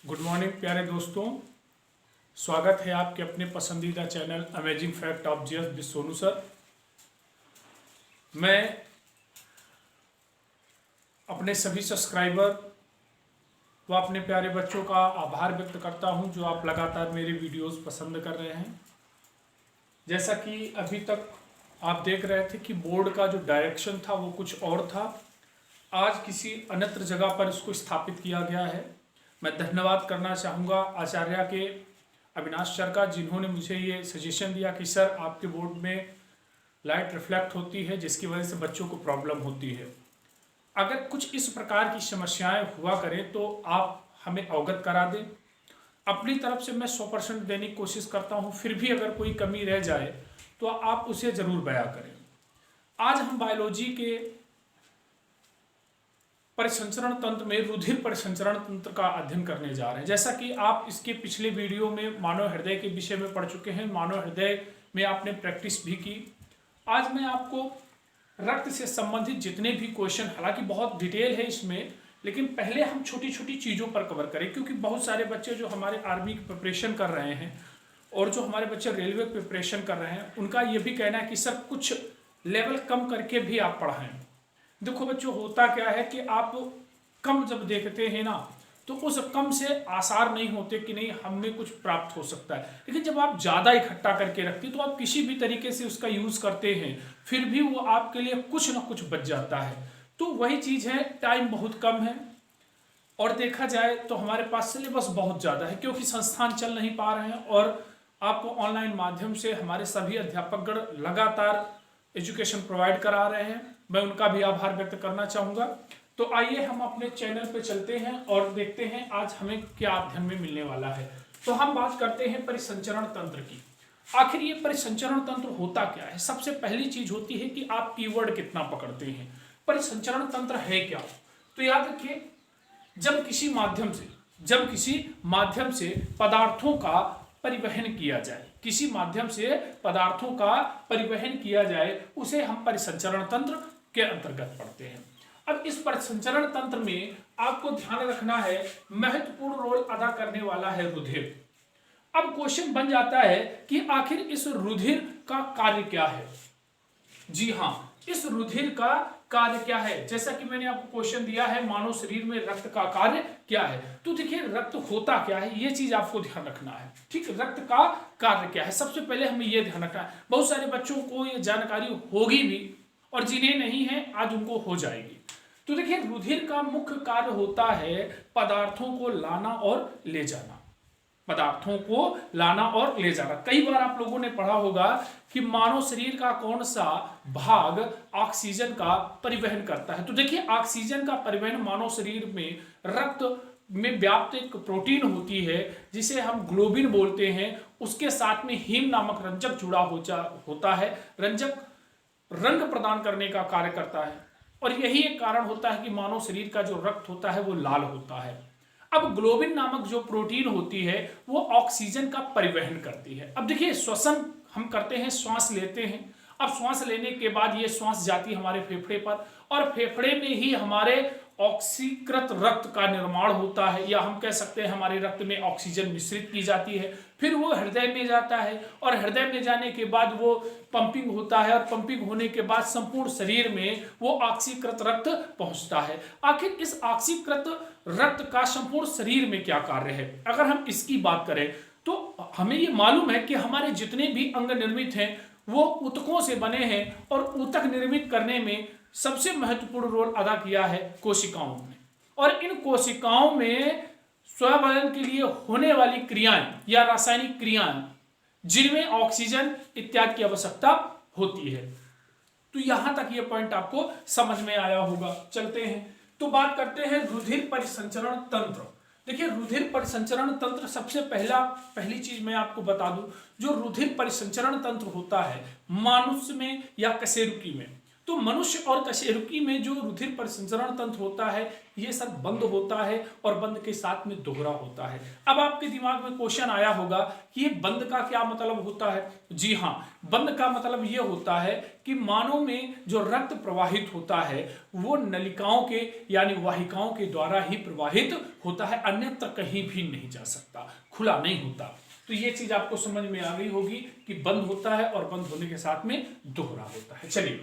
Good morning प्यारे दोस्तों, स्वागत है आपके अपने पसंदीदा channel amazing fact of GS with Sonu sir. मैं अपने सभी सब्सक्राइबर व अपने प्यारे बच्चों का आभार व्यक्त करता हूं जो आप लगातार मेरे वीडियोस पसंद कर रहे हैं। जैसा कि अभी तक आप देख रहे थे कि बोर्ड का जो डायरेक्शन था वो कुछ और था, आज किसी अन्यत्र जगह पर इसको स्थापित किया गया है। मैं धन्यवाद करना चाहूँगा आचार्य के अविनाश सर का, जिन्होंने मुझे ये सजेशन दिया कि सर आपके बोर्ड में लाइट रिफ्लेक्ट होती है जिसकी वजह से बच्चों को प्रॉब्लम होती है। अगर कुछ इस प्रकार की समस्याएं हुआ करें तो आप हमें अवगत करा दें। अपनी तरफ से मैं 100% देने की कोशिश करता हूं, फिर भी अगर कोई कमी रह जाए तो आप उसे ज़रूर बयां करें। आज हम बायोलॉजी के परिसंचरण तंत्र में रुधिर परिसंचरण तंत्र का अध्ययन करने जा रहे हैं। जैसा कि आप इसके पिछले वीडियो में मानव हृदय के विषय में पढ़ चुके हैं, मानव हृदय में आपने प्रैक्टिस भी की। आज मैं आपको रक्त से संबंधित जितने भी क्वेश्चन, हालांकि बहुत डिटेल है इसमें, लेकिन पहले हम छोटी छोटी चीज़ों पर कवर करें, क्योंकि बहुत सारे बच्चे जो हमारे आर्मी की प्रिपरेशन कर रहे हैं और जो हमारे बच्चे रेलवे प्रिपरेशन कर रहे हैं, उनका ये भी कहना है कि सर कुछ लेवल कम करके भी आप पढ़ाएं। देखो बच्चों, होता क्या है कि आप कम जब देखते हैं ना तो उस कम से आसार नहीं होते कि नहीं हमें कुछ प्राप्त हो सकता है, लेकिन जब आप ज़्यादा इकट्ठा करके रखते तो आप किसी भी तरीके से उसका यूज़ करते हैं, फिर भी वो आपके लिए कुछ ना कुछ बच जाता है। तो वही चीज़ है, टाइम बहुत कम है और देखा जाए तो हमारे पास सिलेबस बहुत ज़्यादा है, क्योंकि संस्थान चल नहीं पा रहे हैं और आपको ऑनलाइन माध्यम से हमारे सभी अध्यापकगण लगातार एजुकेशन प्रोवाइड करा रहे हैं। मैं उनका भी आभार व्यक्त करना चाहूँगा। तो आइए हम अपने चैनल पे चलते हैं और देखते हैं आज हमें क्या अध्ययन में मिलने वाला है। तो हम बात करते हैं परिसंचरण तंत्र की। आखिर ये परिसंचरण तंत्र होता क्या है? सबसे पहली चीज होती है कि आप कीवर्ड कितना पकड़ते हैं। परिसंचरण तंत्र है क्या? तो याद रखिए, जब किसी माध्यम से पदार्थों का परिवहन किया जाए, किसी माध्यम से पदार्थों का परिवहन किया जाए, उसे हम परिसंचरण तंत्र के अंतर्गत पढ़ते हैं। अब इस परिसंचरण तंत्र में आपको ध्यान रखना है, महत्वपूर्ण रोल अदा करने वाला है रुधिर। अब क्वेश्चन बन जाता है कि आखिर इस रुधिर का कार्य क्या है। जी हाँ, इस रुधिर का कार्य क्या है? जैसा कि मैंने आपको क्वेश्चन दिया है, मानव शरीर में रक्त का कार्य क्या है। तो देखिए, रक्त होता क्या है, ये चीज आपको ध्यान रखना है। ठीक, रक्त का कार्य क्या है, सबसे पहले हमें ये ध्यान रखना है। बहुत सारे बच्चों को ये जानकारी होगी भी और जिन्हें नहीं है आज उनको हो जाएगी। तो देखिए, रुधिर का मुख्य कार्य होता है पदार्थों को लाना और ले जाना। पदार्थों को लाना और ले जाना। कई बार आप लोगों ने पढ़ा होगा कि मानव शरीर का कौन सा भाग ऑक्सीजन का परिवहन करता है। तो देखिए, ऑक्सीजन का परिवहन मानव शरीर में रक्त में व्याप्त एक प्रोटीन होती है जिसे हम ग्लोबिन बोलते हैं, उसके साथ में हीम नामक रंजक जुड़ा होता है। रंजक रंग प्रदान करने का कार्य करता है और यही एक कारण होता है कि मानव शरीर का जो रक्त होता है वो लाल होता है। अब ग्लोबिन नामक जो प्रोटीन होती है वो ऑक्सीजन का परिवहन करती है। अब देखिए, श्वसन हम करते हैं, श्वास लेते हैं। अब श्वास लेने के बाद ये श्वास जाती है हमारे फेफड़े पर और फेफड़े में ही हमारे ऑक्सीकृत रक्त का निर्माण होता है, या हम कह सकते हैं हमारे रक्त में ऑक्सीजन मिश्रित की जाती है। फिर वो हृदय में जाता है और हृदय में जाने के बाद वो पंपिंग होता है और पंपिंग होने के बाद संपूर्ण शरीर में वो ऑक्सीकृत रक्त पहुंचता है। आखिर इस ऑक्सीकृत रक्त का संपूर्ण शरीर में क्या कार्य है, अगर हम इसकी बात करें तो हमें ये मालूम है कि हमारे जितने भी अंग निर्मित हैं वो ऊतकों से बने हैं और ऊतक निर्मित करने में सबसे महत्वपूर्ण रोल अदा किया है कोशिकाओं ने। और इन कोशिकाओं में स्वावलन के लिए होने वाली क्रियाएं या रासायनिक क्रियाएं जिनमें ऑक्सीजन इत्यादि की आवश्यकता होती है। तो यहां तक ये पॉइंट आपको समझ में आया होगा। चलते हैं तो बात करते हैं रुधिर परिसंचरण तंत्र। देखिए, रुधिर परिसंचरण तंत्र, सबसे पहली चीज मैं आपको बता दूं, जो रुधिर परिसंचरण तंत्र होता है मनुष्य में या कशेरुकी में, तो मनुष्य और कशेरुकी में जो रुधिर परिसंचरण तंत्र होता है ये सब बंद होता है और बंद के साथ में दोहरा होता है। अब आपके दिमाग में क्वेश्चन आया होगा कि ये बंद का क्या मतलब होता है। जी हाँ, बंद का मतलब ये होता है कि मानव में जो रक्त प्रवाहित होता है वो नलिकाओं के यानी वाहिकाओं के द्वारा ही प्रवाहित होता है, अन्यत्र कहीं भी नहीं जा सकता, खुला नहीं होता। तो ये चीज आपको समझ में आ गई होगी कि बंद होता है और बंद होने के साथ में दोहरा होता है। चलिए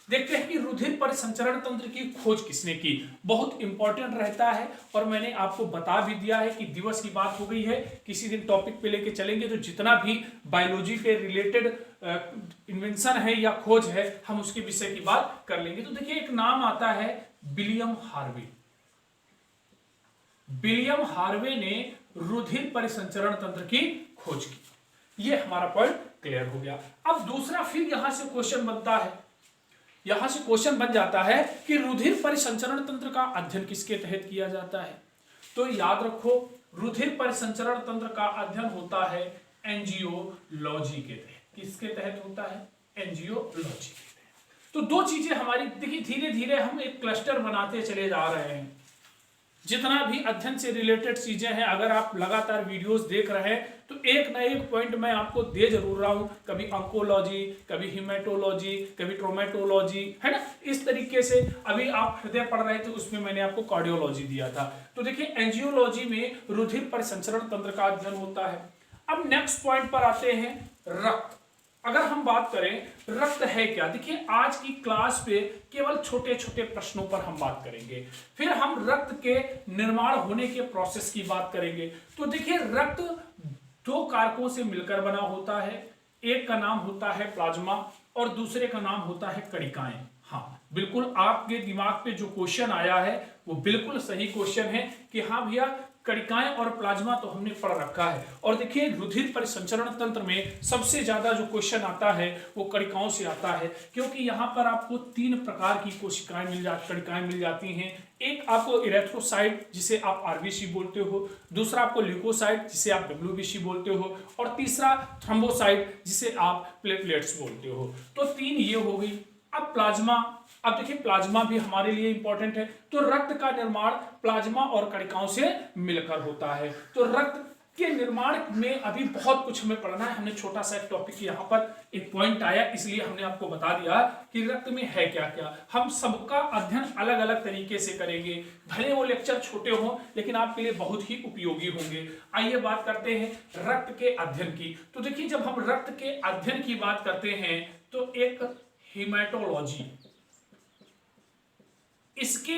देखते हैं कि रुधिर परिसंचरण तंत्र की खोज किसने की। बहुत इंपॉर्टेंट रहता है और मैंने आपको बता भी दिया है कि दिवस की बात हो गई है, किसी दिन टॉपिक पे लेके चलेंगे तो जितना भी बायोलॉजी के रिलेटेड इन्वेंशन है या खोज है हम उसके विषय की बात कर लेंगे। तो देखिए एक नाम आता है विलियम हार्वे। विलियम हार्वे ने रुधिर परिसंचरण तंत्र की खोज की। ये हमारा पॉइंट क्लियर हो गया। अब दूसरा फिर यहां से क्वेश्चन बनता है, यहां से क्वेश्चन बन जाता है कि रुधिर परिसंचरण तंत्र का अध्ययन किसके तहत किया जाता है। तो याद रखो रुधिर परिसंचरण तंत्र का अध्ययन होता है एंजियोलॉजी के तहत। किसके तहत होता है? एंजियोलॉजी के तहत। तो दो चीजें हमारी देखिए, धीरे धीरे हम एक क्लस्टर बनाते चले जा रहे हैं। जितना भी अध्ययन से रिलेटेड चीजें हैं, अगर आप लगातार वीडियोस देख रहे हैं तो एक ना एक पॉइंट मैं आपको दे जरूर रहा हूं। कभी ऑन्कोलॉजी, कभी हिमेटोलॉजी, कभी ट्रोमेटोलॉजी, है ना। इस तरीके से अभी आप हृदय पढ़ रहे थे उसमें मैंने आपको कार्डियोलॉजी दिया था। तो देखिए एंजियोलॉजी में रुधिर परिसंचरण तंत्र का अध्ययन होता है। अब नेक्स्ट पॉइंट पर आते हैं रक्त। अगर हम बात करें रक्त है क्या, देखिए आज की क्लास पे केवल छोटे छोटे प्रश्नों पर हम बात करेंगे, फिर हम रक्त के निर्माण होने के प्रोसेस की बात करेंगे। तो देखिए रक्त दो कारकों से मिलकर बना होता है, एक का नाम होता है प्लाज्मा और दूसरे का नाम होता है कणिकाएं। हाँ बिल्कुल, आपके दिमाग पे जो क्वेश्चन आया है वो बिल्कुल सही क्वेश्चन है कि हाँ भैया कणिकाएं और प्लाज्मा तो हमने पढ़ रखा है। और देखिए रुधिर परिसंचरण तंत्र में सबसे ज्यादा जो क्वेश्चन आता है वो कणिकाओं से आता है, क्योंकि यहाँ पर आपको तीन प्रकार की कोशिकाएं कणिकाएं मिल जाती हैं। एक आपको इरेथ्रोसाइट जिसे आप आरबीसी बोलते हो, दूसरा आपको ल्यूकोसाइट जिसे आप डब्ल्यूबीसी बोलते हो, और तीसरा थ्रोम्बोसाइट जिसे आप प्लेटलेट्स बोलते हो। तो तीन ये हो गई। अब प्लाज्मा, अब देखिए प्लाज्मा भी हमारे लिए इंपॉर्टेंट है। तो रक्त का निर्माण प्लाज्मा और कणिकाओं से मिलकर होता है। तो रक्त के निर्माण में अभी बहुत कुछ हमें पढ़ना है। हमने छोटा सा एक टॉपिक यहाँ पर एक पॉइंट आया इसलिए हमने आपको बता दिया कि रक्त में है क्या क्या। हम सबका अध्ययन अलग अलग तरीके से करेंगे, भले वो लेक्चर छोटे हों लेकिन आपके लिए बहुत ही उपयोगी होंगे। आइए बात करते हैं रक्त के अध्ययन की। तो देखिए जब हम रक्त के अध्ययन की बात करते हैं तो एक हेमेटोलॉजी, इसके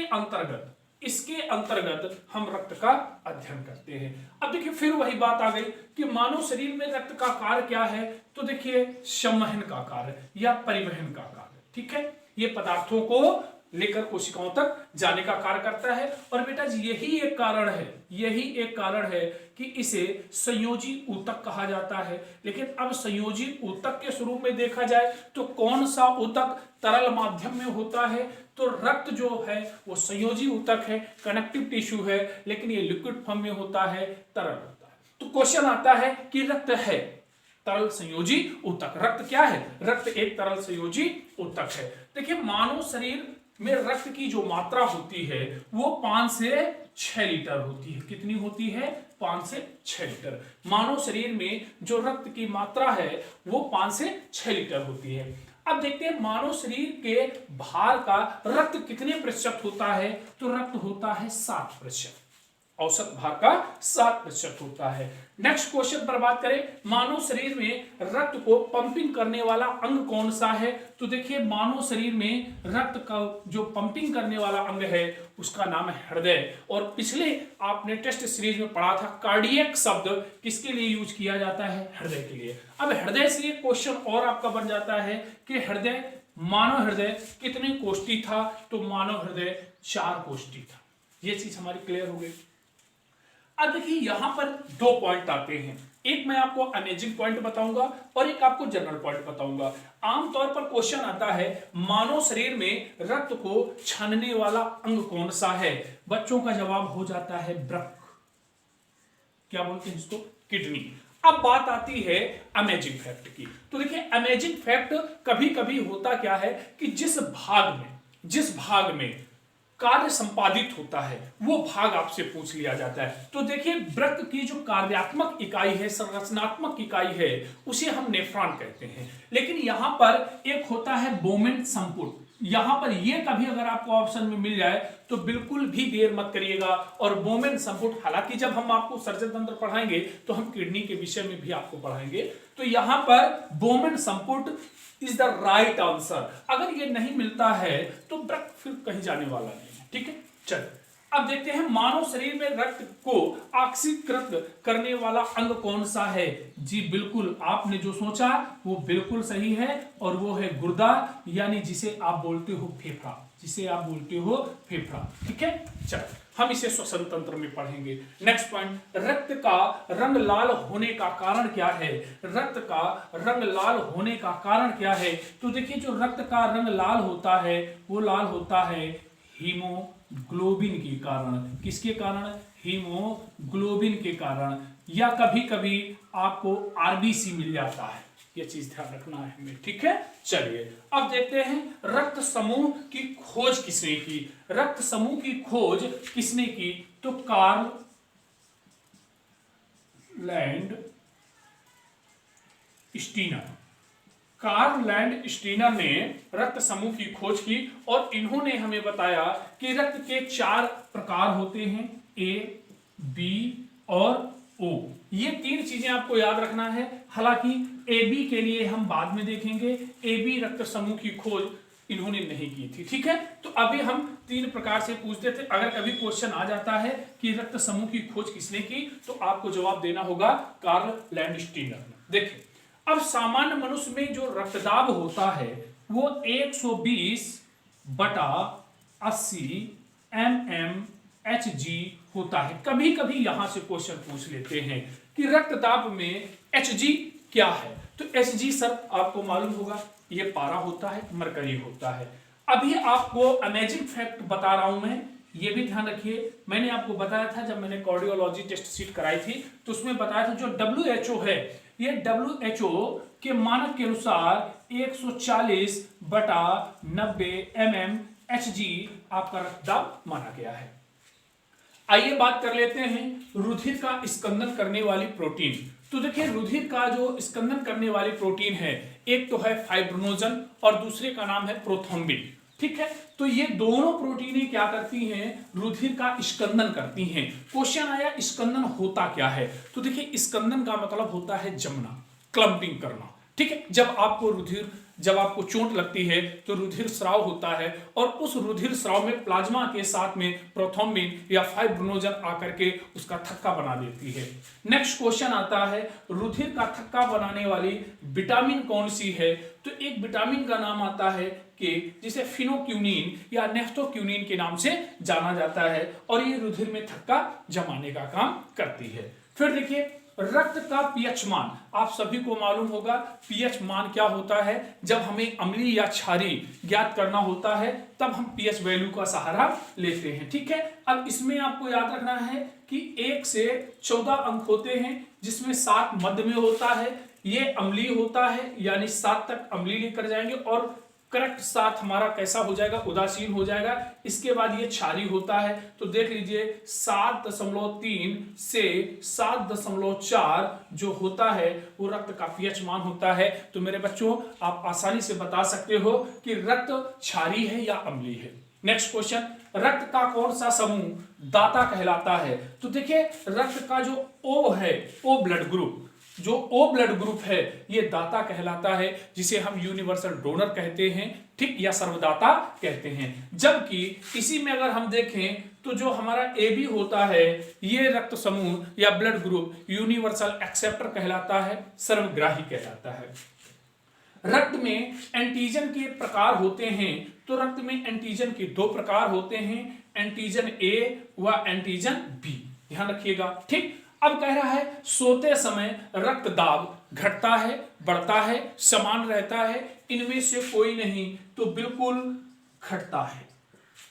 अंतर्गत हम रक्त का अध्ययन करते हैं। अब देखिए फिर वही बात आ गई कि मानव शरीर में रक्त का कार्य क्या है। तो देखिए संवहन का कार्य या परिवहन का कार्य, ठीक है। ये पदार्थों को लेकर कोशिकाओं तक जाने का कार्य करता है। और बेटा यही एक कारण है कि इसे संयोजी ऊतक कहा जाता है। लेकिन अब संयोजी ऊतक के स्वरूप में देखा जाए तो कौन सा ऊतक तरल माध्यम में होता है। तो रक्त जो है वो संयोजी ऊतक है, कनेक्टिव टिश्यू है, लेकिन ये लिक्विड फॉर्म में होता है, तरल होता है। तो क्वेश्चन आता है कि रक्त है तरल संयोजी ऊतक। रक्त क्या है? रक्त एक तरल संयोजी ऊतक है। देखिए मानव शरीर में रक्त की जो मात्रा होती है वो 5 से 6 लीटर होती है। कितनी होती है? 5 से 6 लीटर। मानव शरीर में जो रक्त की मात्रा है वो 5 से 6 लीटर होती है। अब देखते हैं मानव शरीर के भार का रक्त कितने प्रतिशत होता है। तो रक्त होता है 7%, औसत भार का 7% होता है। नेक्स्ट क्वेश्चन पर बात करें, मानव शरीर में रक्त को पंपिंग करने वाला अंग कौन सा है। तो देखिए मानव शरीर में रक्त का जो पंपिंग करने वाला अंग है उसका नाम है हृदय। और पिछले आपने टेस्ट सीरीज में पढ़ा था कार्डियक शब्द किसके लिए यूज किया जाता है? हृदय के लिए। अब हृदय से एक क्वेश्चन और आपका बन जाता है कि मानव हृदय कितने कोष्ठी था। तो मानव हृदय 4 कोष्ठी था। ये चीज हमारी क्लियर हो गई। अब देखिए यहां पर 2 पॉइंट आते हैं, एक मैं आपको अमेजिंग पॉइंट बताऊंगा और एक आपको जनरल पॉइंट बताऊंगा। आमतौर पर क्वेश्चन आता है मानव शरीर में रक्त को छानने वाला अंग कौन सा है। बच्चों का जवाब हो जाता है वृक्क। क्या बोलते हैं इसको? किडनी। अब बात आती है अमेजिंग फैक्ट की। तो देखिए अमेजिंग फैक्ट कभी कभी होता क्या है कि जिस भाग में कार्य संपादित होता है वो भाग आपसे पूछ लिया जाता है। तो देखिए वृक्क की जो कार्यात्मक इकाई है, संरचनात्मक इकाई है, उसे हम नेफ्रॉन कहते हैं। लेकिन यहां पर एक होता है बोमेन संपुट। यहां पर ये कभी अगर आपको ऑप्शन में मिल जाए तो बिल्कुल भी देर मत करिएगा। और बोमेन संपुट, हालांकि जब हम आपको सर्जन तंत्र पढ़ाएंगे तो हम किडनी के विषय में भी आपको पढ़ाएंगे। तो यहां पर बोमेन संपुट इज द राइट आंसर। अगर ये नहीं मिलता है तो वृक्क फिर कहीं जाने वाला नहीं है। ठीक है, चलिए अब देखते हैं मानव शरीर में रक्त को ऑक्सीकृत करने वाला अंग कौन सा है। जी बिल्कुल, आपने जो सोचा वो बिल्कुल सही है और वो है गुर्दा, यानी जिसे आप बोलते हो फेफड़ा, ठीक है। चलो हम इसे श्वसन तंत्र में पढ़ेंगे। नेक्स्ट पॉइंट, रक्त का रंग लाल होने का कारण क्या है। रक्त का रंग लाल होने का कारण क्या है। तो देखिए जो रक्त का रंग लाल होता है वो लाल होता है हीमोग्लोबिन के कारण। किसके कारण? हीमोग्लोबिन के कारण। या कभी कभी आपको आरबीसी मिल जाता है, ये चीज ध्यान रखना है हमें। ठीक है, चलिए अब देखते हैं रक्त समूह की खोज किसने की। रक्त समूह की खोज किसने की? तो कार्ल लैंड स्टीनर ने रक्त समूह की खोज की और इन्होंने हमें बताया कि रक्त के 4 प्रकार होते हैं, ए, बी और ओ। ये 3 चीजें आपको याद रखना है। हालांकि ए बी के लिए हम बाद में देखेंगे। ए बी रक्त समूह की खोज इन्होंने नहीं की थी। ठीक है, तो अभी हम 3 प्रकार से पूछते थे। अगर कभी क्वेश्चन आ जाता है कि रक्त समूह की खोज किसने की तो आपको जवाब देना होगा कार्ल लैंड स्टीनर ने। देखिए अब सामान्य मनुष्य में जो रक्तदाब होता है वो 120/80 mmHg होता है। कभी कभी यहां से क्वेश्चन पूछ लेते हैं कि रक्तदाब में Hg क्या है। तो Hg सर आपको मालूम होगा ये पारा होता है, मरकरी होता है। अभी आपको अमेजिंग फैक्ट बता रहा हूं मैं, ये भी ध्यान रखिए। मैंने आपको बताया था जब मैंने कार्डियोलॉजी टेस्ट शीट कराई थी तो उसमें बताया था जो WHO है, ये WHO के मानक के अनुसार 140/90 mmHg आपका रक्तदाब माना गया है। आइए बात कर लेते हैं रुधिर का स्कंदन करने वाली प्रोटीन। तो देखिए रुधिर का जो स्कंदन करने वाली प्रोटीन है, एक तो है फाइब्रिनोजन और दूसरे का नाम है प्रोथ्रोम्बिन। ठीक है, तो ये दोनों प्रोटीनें क्या करती हैं? रुधिर का स्कंदन करती हैं। क्वेश्चन आया स्कंदन होता क्या है। तो देखिए स्कंदन का मतलब होता है जमना, क्लम्पिंग करना। ठीक है, जब आपको चोट लगती है तो रुधिर स्राव होता है और उस रुधिर स्राव में प्लाज्मा के साथ में प्रोथ्रोम्बिन या फाइब्रिनोजन आकर के उसका थक्का बना देती है। नेक्स्ट क्वेश्चन आता है रुधिर का थक्का बनाने वाली विटामिन कौन सी है। तो एक विटामिन का नाम आता है कि जिसे फिनोक्यूनिन या नेफ्थोक्यूनिन के नाम से जाना जाता है और ये रुधिर में थक्का जमाने का काम करती है। फिर देखिए रक्त का पीएच मान, आप सभी को मालूम होगा पीएच मान क्या होता है। जब हमें अम्लीय या क्षारीय ज्ञात करना होता है तब हम पीएच वैल्यू का सहारा लेते हैं। ठीक है, अब इसमें आपको याद रखना है कि 1 से 14 अंक होते हैं जिसमें 7 मध्य में होता है। ये अम्लीय होता है यानी 7 तक अम्लीय लेकर जाएंगे और करेक्ट 7 हमारा कैसा हो जाएगा? उदासीन हो जाएगा। इसके बाद ये क्षारीय होता है। तो देख लीजिए 7.3 से 7.4 जो होता है वो रक्त का पीएच मान होता है। तो मेरे बच्चों आप आसानी से बता सकते हो कि रक्त क्षारीय है या अम्लीय है। नेक्स्ट क्वेश्चन, रक्त का कौन सा समूह दाता कहलाता है। तो देखिए रक्त का जो O है, O ब्लड ग्रुप, जो O ब्लड ग्रुप है ये दाता कहलाता है, जिसे हम यूनिवर्सल डोनर कहते हैं। ठीक, या सर्वदाता कहते हैं। जबकि इसी में अगर हम देखें तो जो हमारा AB होता है ये रक्त समूह या ब्लड ग्रुप यूनिवर्सल एक्सेप्टर कहलाता है, सर्वग्राही कहलाता है। रक्त में एंटीजन के प्रकार होते हैं। तो रक्त में एंटीजन के 2 प्रकार होते हैं, एंटीजन A व एंटीजन B। ध्यान रखिएगा। ठीक, अब कह रहा है सोते समय रक्तदाब घटता है, बढ़ता है, समान रहता है, इनमें से कोई नहीं, तो बिल्कुल घटता है।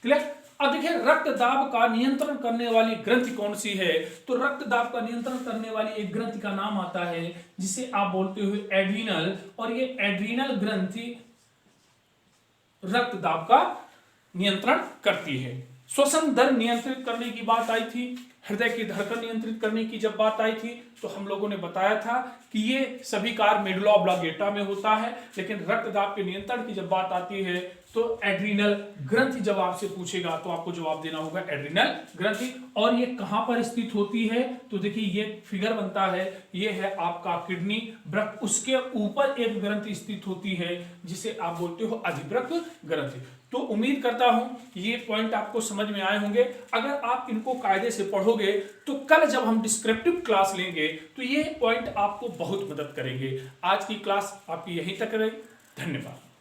क्लियर? अब देखिए रक्तदाब का नियंत्रण करने वाली ग्रंथि कौन सी है, तो रक्तदाब का नियंत्रण करने वाली एक ग्रंथि का नाम आता है जिसे आप बोलते हो एड्रीनल, और ये एड्रीनल ग्रंथि रक्तदाब का नियंत्रण करती है। श्वसन दर नियंत्रित करने की बात आई थी, हृदय की धड़कन नियंत्रित करने की जब बात आई थी तो हम लोगों ने बताया था कि ये सभी कार्य मेडुला ऑब्लांगेटा में होता है, लेकिन रक्तदाब के नियंत्रण की जब बात आती है तो एड्रीनल ग्रंथि जब आपसे पूछेगा तो आपको जवाब देना होगा एड्रीनल ग्रंथि। और ये कहां पर स्थित होती है, तो देखिए ये फिगर बनता है, ये है आपका किडनी वृक्क, उसके ऊपर एक ग्रंथि स्थित होती है जिसे आप बोलते हो अधिवृक्क ग्रंथि। तो उम्मीद करता हूं ये पॉइंट आपको समझ में आए होंगे। अगर आप इनको कायदे से पढ़ोगे तो कल जब हम डिस्क्रिप्टिव क्लास लेंगे तो ये पॉइंट आपको बहुत मदद करेंगे। आज की क्लास आपकी यहीं तक रही, धन्यवाद।